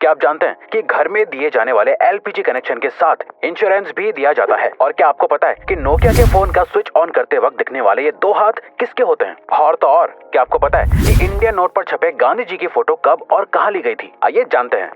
क्या आप जानते हैं कि घर में दिए जाने वाले एलपीजी कनेक्शन के साथ इंश्योरेंस भी दिया जाता है? और क्या आपको पता है कि नोकिया के फोन का स्विच ऑन करते वक्त दिखने वाले ये दो हाथ किसके होते हैं? और तो और क्या आपको पता है कि इंडियन नोट पर छपे गांधी जी की फोटो कब और कहां ली गई थी? आइए जानते हैं।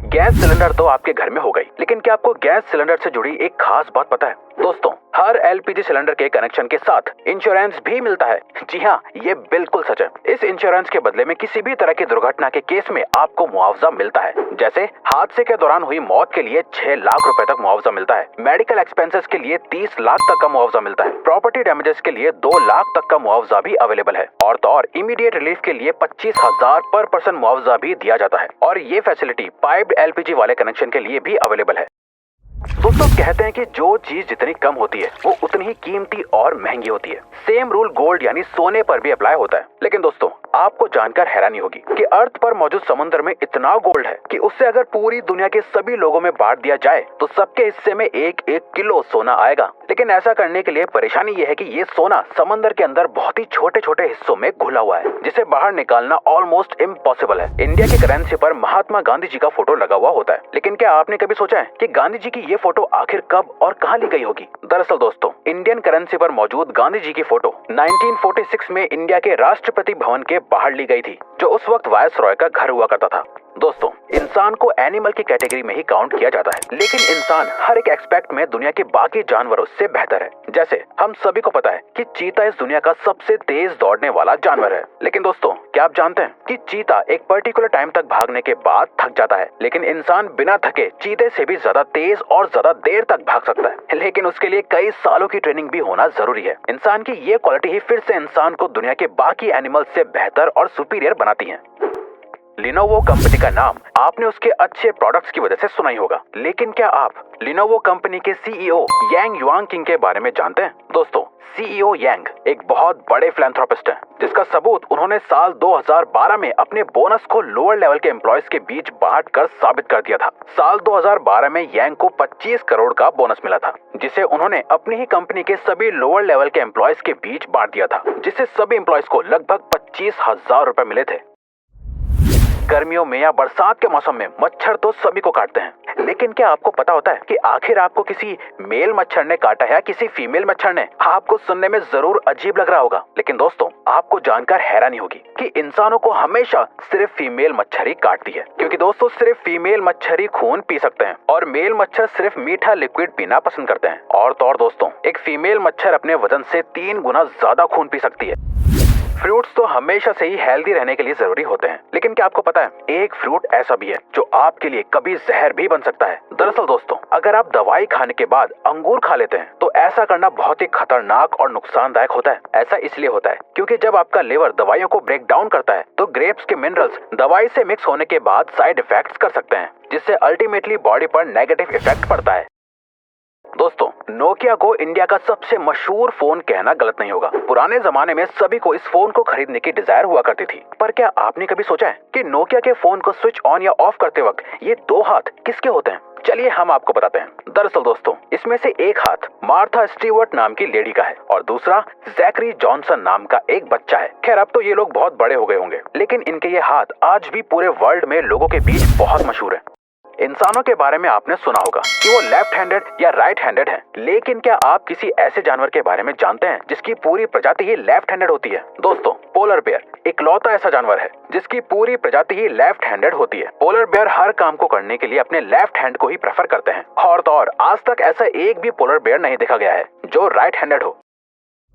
गैस सिलेंडर तो आपके घर में हो गई, लेकिन क्या आपको गैस सिलेंडर से जुड़ी एक खास बात पता है? दोस्तों, हर एलपीजी सिलेंडर के कनेक्शन के साथ इंश्योरेंस भी मिलता है। जी हाँ, ये बिल्कुल सच है। इस इंश्योरेंस के बदले में किसी भी तरह की दुर्घटना के केस में आपको मुआवजा मिलता है। जैसे हादसे के दौरान हुई मौत के लिए 6 लाख रुपए तक मुआवजा मिलता है। मेडिकल एक्सपेंसेस के लिए 30 लाख तक का मुआवजा मिलता है। प्रॉपर्टी डैमेजेस के लिए 2 लाख तक का मुआवजा भी अवेलेबल है। और तो और इमीडिएट रिलीफ के लिए 25,000 पर पर्सन मुआवजा भी दिया जाता है। और ये फैसिलिटी पाइप्ड एलपीजी वाले कनेक्शन के लिए भी अवेलेबल है। दोस्तों, कहते हैं कि जो चीज जितनी कम होती है वो उतनी ही कीमती और महंगी होती है। सेम रूल गोल्ड यानी सोने पर भी अप्लाई होता है। लेकिन दोस्तों, आपको जानकर हैरानी होगी कि अर्थ पर मौजूद समुद्र में इतना गोल्ड है कि उससे अगर पूरी दुनिया के सभी लोगों में बांट दिया जाए तो सबके हिस्से में 1-1 किलो सोना आएगा। लेकिन ऐसा करने के लिए परेशानी ये है कि ये सोना समंदर के अंदर बहुत ही छोटे छोटे हिस्सों में घुला हुआ है, जिसे बाहर निकालना ऑलमोस्ट इम्पॉसिबल है। इंडिया की करेंसी पर महात्मा गांधी जी का फोटो लगा हुआ होता है, लेकिन क्या आपने कभी सोचा है कि गांधी जी की ये फोटो आखिर कब और कहां ली गई होगी? दरअसल दोस्तों, इंडियन करेंसी पर मौजूद गांधी जी की फोटो 1946 में इंडिया के राष्ट्रपति भवन के बाहर ली गई थी, जो उस वक्त वायसरॉय का घर हुआ करता था। दोस्तों, इंसान को एनिमल की कैटेगरी में ही काउंट किया जाता है, लेकिन इंसान हर एक एस्पेक्ट में दुनिया के बाकी जानवरों से बेहतर है। जैसे हम सभी को पता है कि चीता इस दुनिया का सबसे तेज दौड़ने वाला जानवर है। लेकिन दोस्तों, क्या आप जानते हैं कि चीता एक पर्टिकुलर टाइम तक भागने के बाद थक जाता है, लेकिन इंसान बिना थके चीते से भी ज्यादा तेज और ज्यादा देर तक भाग सकता है। लेकिन उसके लिए कई सालों की ट्रेनिंग भी होना जरूरी है। इंसान की ये क्वालिटी ही फिर से इंसान को दुनिया के बाकी एनिमल से बेहतर और सुपीरियर बनाती है। लिनोवो कंपनी का नाम आपने उसके अच्छे प्रोडक्ट्स की वजह से सुना ही होगा, लेकिन क्या आप लिनोवो कंपनी के सीईओ यांग युआंगकिंग के बारे में जानते हैं? दोस्तों, सीईओ यांग एक बहुत बड़े फिलैंथ्रोपिस्ट हैं, जिसका सबूत उन्होंने साल 2012 में अपने बोनस को लोअर लेवल के एम्प्लॉयज के बीच बांटकर साबित कर दिया था। साल 2012 में यांग को 25 करोड़ का बोनस मिला था, जिसे उन्होंने अपनी ही कंपनी के सभी लोअर लेवल के एम्प्लॉयज के बीच बांट दिया था, जिससे सभी एम्प्लॉयज को लगभग 25,000 रुपए मिले थे। गर्मियों में या बरसात के मौसम में मच्छर तो सभी को काटते हैं, लेकिन क्या आपको पता होता है कि आखिर आपको किसी मेल मच्छर ने काटा है या किसी फीमेल मच्छर ने? आपको सुनने में जरूर अजीब लग रहा होगा, लेकिन दोस्तों, आपको जानकर हैरानी होगी कि इंसानों को हमेशा सिर्फ फीमेल मच्छर ही काटती है, क्योंकि दोस्तों सिर्फ फीमेल मच्छर ही खून पी सकते हैं और मेल मच्छर सिर्फ मीठा लिक्विड पीना पसंद करते हैं। और तो और दोस्तों, एक फीमेल मच्छर अपने वजन से 3 गुना ज्यादा खून पी सकती है। फ्रूट्स तो हमेशा से ही हेल्दी रहने के लिए जरूरी होते हैं, लेकिन क्या आपको पता है एक फ्रूट ऐसा भी है जो आपके लिए कभी जहर भी बन सकता है? दरअसल दोस्तों, अगर आप दवाई खाने के बाद अंगूर खा लेते हैं तो ऐसा करना बहुत ही खतरनाक और नुकसानदायक होता है। ऐसा इसलिए होता है क्योंकि जब आपका लिवर दवाइयों को ब्रेक डाउन करता है तो ग्रेप्स के मिनरल्स दवाई से मिक्स होने के बाद साइड इफेक्ट्स कर सकते हैं, जिससे अल्टीमेटली बॉडी पर नेगेटिव इफेक्ट पड़ता है। दोस्तों, नोकिया को इंडिया का सबसे मशहूर फोन कहना गलत नहीं होगा। पुराने जमाने में सभी को इस फोन को खरीदने की डिजायर हुआ करती थी, पर क्या आपने कभी सोचा है कि नोकिया के फोन को स्विच ऑन या ऑफ करते वक्त ये दो हाथ किसके होते हैं? चलिए हम आपको बताते हैं। दरअसल दोस्तों, इसमें से एक हाथ मार्था स्टीवर्ट नाम की लेडी का है और दूसरा जैकरी जॉनसन नाम का एक बच्चा है। खैर, अब तो ये लोग बहुत बड़े हो गए होंगे, लेकिन इनके ये हाथ आज भी पूरे वर्ल्ड में लोगों के बीच बहुत मशहूर है। इंसानों के बारे में आपने सुना होगा कि वो लेफ्ट हैंडेड या राइट हैंडेड हैं, लेकिन क्या आप किसी ऐसे जानवर के बारे में जानते हैं जिसकी पूरी प्रजाति ही लेफ्ट हैंडेड होती है? दोस्तों, पोलर बेयर इकलौता ऐसा जानवर है जिसकी पूरी प्रजाति ही लेफ्ट हैंडेड होती है। पोलर बेयर हर काम को करने के लिए अपने लेफ्ट हैंड को ही प्रेफर करते हैं, और तो और आज तक ऐसा एक भी पोलर बेयर नहीं देखा गया है जो राइट हैंडेड हो।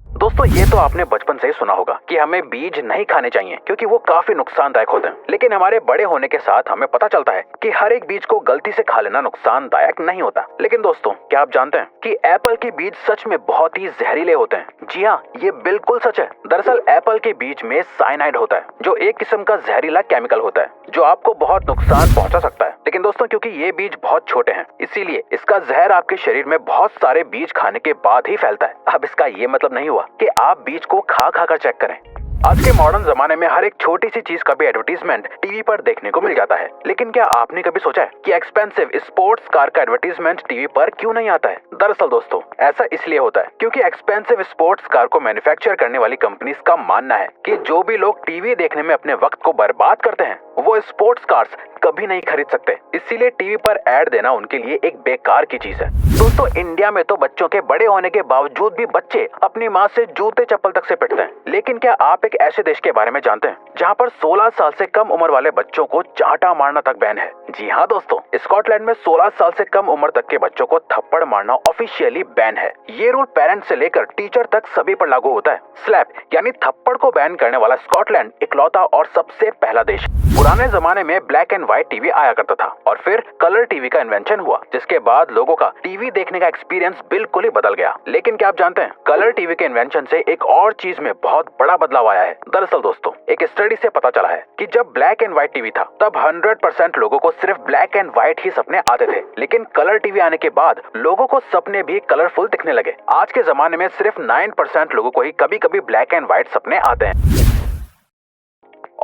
दोस्तों, ये तो आपने बचपन से ही सुना होगा कि हमें बीज नहीं खाने चाहिए क्योंकि वो काफी नुकसानदायक होते हैं, लेकिन हमारे बड़े होने के साथ हमें पता चलता है कि हर एक बीज को गलती से खा लेना नुकसानदायक नहीं होता। लेकिन दोस्तों, क्या आप जानते हैं कि एप्पल के बीज सच में बहुत ही जहरीले होते हैं? जी हाँ, ये बिल्कुल सच है। दरअसल एप्पल के बीज में साइनाइड होता है, जो एक किस्म का जहरीला केमिकल होता है जो आपको बहुत नुकसान पहुंचा सकता है। लेकिन दोस्तों, क्योंकि ये बीज बहुत छोटे हैं, इसीलिए इसका जहर आपके शरीर में बहुत सारे बीज खाने के बाद ही फैलता है। अब इसका ये मतलब नहीं हुआ कि आप बीज को खा खा कर चेक करें। आज के मॉडर्न जमाने में हर एक छोटी सी चीज का भी एडवर्टीजमेंट टीवी पर देखने को मिल जाता है, लेकिन क्या आपने कभी सोचा है कि एक्सपेंसिव स्पोर्ट्स कार का एडवर्टीजमेंट टीवी पर क्यों नहीं आता है? दरअसल दोस्तों, ऐसा इसलिए होता है क्योंकि एक्सपेंसिव स्पोर्ट्स कार को मैन्युफैक्चर करने वाली कंपनीज का मानना है कि जो भी लोग टीवी देखने में अपने वक्त को बर्बाद करते हैं वो स्पोर्ट्स कार्स कभी नहीं खरीद सकते, इसीलिए टीवी पर ऐड देना उनके लिए एक बेकार की चीज है। दोस्तों, इंडिया में तो बच्चों के बड़े होने के बावजूद भी बच्चे अपनी माँ से जूते चप्पल तक से पिटते हैं। लेकिन क्या आप एक ऐसे देश के बारे में जानते हैं जहाँ पर 16 साल से कम उम्र वाले बच्चों को चांटा मारना तक बैन है? जी हाँ दोस्तों, स्कॉटलैंड में 16 साल से कम उम्र तक के बच्चों को थप्पड़ मारना ऑफिशियली बैन है। ये रूल पेरेंट्स से लेकर टीचर तक सभी पर लागू होता है। स्लैप यानी थप्पड़ को बैन करने वाला स्कॉटलैंड इकलौता और सबसे पहला देश। पुराने जमाने में ब्लैक एंड व्हाइट टीवी आया करता था और फिर कलर टीवी का इन्वेंशन हुआ, जिसके बाद लोगों का टीवी देखने का एक्सपीरियंस बिल्कुल ही बदल गया। लेकिन क्या आप जानते हैं, कलर टीवी के इन्वेंशन से एक और चीज में बहुत बड़ा बदलाव आया है। दरअसल दोस्तों, एक स्टडी से पता चला है कि जब ब्लैक एंड व्हाइट टीवी था तब 100% लोगों को सिर्फ ब्लैक एंड व्हाइट ही सपने आते थे, लेकिन कलर टीवी आने के बाद लोगों को सपने भी कलरफुल दिखने लगे। आज के जमाने में सिर्फ 9% लोगों को ही कभी कभी ब्लैक एंड व्हाइट सपने आते हैं।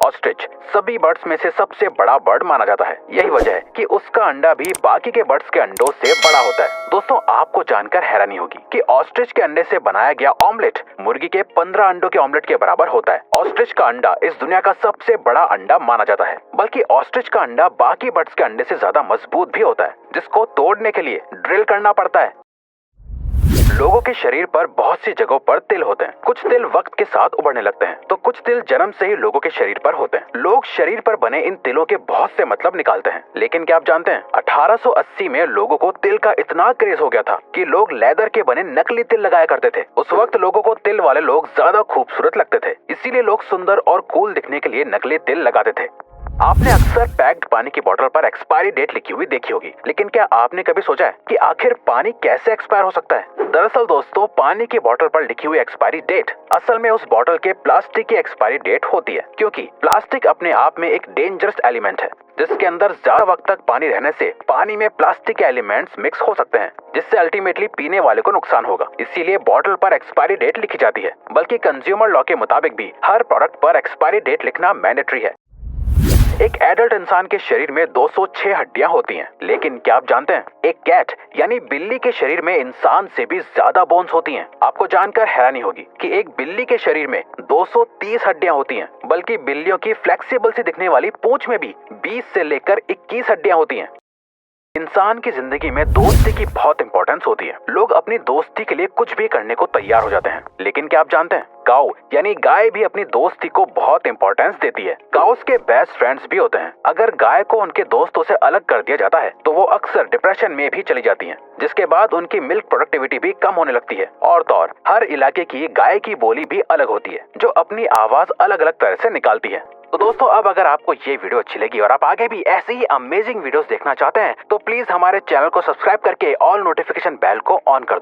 ऑस्ट्रिच सभी बर्ड्स में से सबसे बड़ा बर्ड माना जाता है। यही वजह है कि उसका अंडा भी बाकी के बर्ड्स के अंडों से बड़ा होता है। दोस्तों, आपको जानकर हैरानी होगी कि ऑस्ट्रिच के अंडे से बनाया गया ऑमलेट मुर्गी के 15 अंडों के ऑमलेट के बराबर होता है। ऑस्ट्रिच का अंडा इस दुनिया का सबसे बड़ा अंडा माना जाता है, बल्कि ऑस्ट्रिच का अंडा बाकी बर्ड्स के अंडे से ज्यादा मजबूत भी होता है, जिसको तोड़ने के लिए ड्रिल करना पड़ता है। लोगों के शरीर पर बहुत सी जगहों पर तिल होते हैं। कुछ तिल वक्त के साथ उभरने लगते हैं, तो कुछ तिल जन्म से ही लोगों के शरीर पर होते हैं। लोग शरीर पर बने इन तिलों के बहुत से मतलब निकालते हैं। लेकिन क्या आप जानते हैं, 1880 में लोगों को तिल का इतना क्रेज हो गया था कि लोग लेदर के बने नकली तिल लगाया करते थे। उस वक्त लोगों को तिल वाले लोग ज्यादा खूबसूरत लगते थे, इसीलिए लोग सुंदर और कूल दिखने के लिए नकली तिल लगाते थे। आपने अक्सर पैक्ड पानी की बोतल पर एक्सपायरी डेट लिखी हुई देखी होगी, लेकिन क्या आपने कभी सोचा है कि आखिर पानी कैसे एक्सपायर हो सकता है? दरअसल दोस्तों, पानी की बोतल पर लिखी हुई एक्सपायरी डेट असल में उस बोतल के प्लास्टिक की एक्सपायरी डेट होती है, क्योंकि प्लास्टिक अपने आप में एक डेंजरस एलिमेंट है, जिसके अंदर ज्यादा वक्त तक पानी रहने से पानी में प्लास्टिक के एलिमेंट्स मिक्स हो सकते हैं, जिससे अल्टीमेटली पीने वाले को नुकसान होगा। इसीलिए बोतल पर एक्सपायरी डेट लिखी जाती है। बल्कि कंज्यूमर लॉ के मुताबिक भी हर प्रोडक्ट पर एक्सपायरी डेट लिखना मैंडेटरी है। एक एडल्ट इंसान के शरीर में 206 हड्डियां होती हैं, लेकिन क्या आप जानते हैं, एक कैट यानी बिल्ली के शरीर में इंसान से भी ज्यादा बोन्स होती हैं। आपको जानकर हैरानी होगी कि एक बिल्ली के शरीर में 230 हड्डियां होती हैं, बल्कि बिल्लियों की फ्लेक्सिबल सी दिखने वाली पूंछ में भी 20 से लेकर 21 हड्डियां होती हैं। इंसान की जिंदगी में दोस्ती की बहुत इंपॉर्टेंस होती है। लोग अपनी दोस्ती के लिए कुछ भी करने को तैयार हो जाते हैं। लेकिन क्या आप जानते हैं, काऊ यानी गाय भी अपनी दोस्ती को बहुत इंपॉर्टेंस देती है। काउस के बेस्ट फ्रेंड्स भी होते हैं। अगर गाय को उनके दोस्तों से अलग कर दिया जाता है तो वो अक्सर डिप्रेशन में भी चली जाती हैं, जिसके बाद उनकी मिल्क प्रोडक्टिविटी भी कम होने लगती है। और तो और हर इलाके की गाय की बोली भी अलग होती है, जो अपनी आवाज अलग अलग तरह से निकालती है। तो दोस्तों, अब अगर आपको ये वीडियो अच्छी लगी और आप आगे भी ऐसे ही अमेजिंग वीडियोस देखना चाहते हैं तो प्लीज हमारे चैनल को सब्सक्राइब करके ऑल नोटिफिकेशन बेल को ऑन कर दो।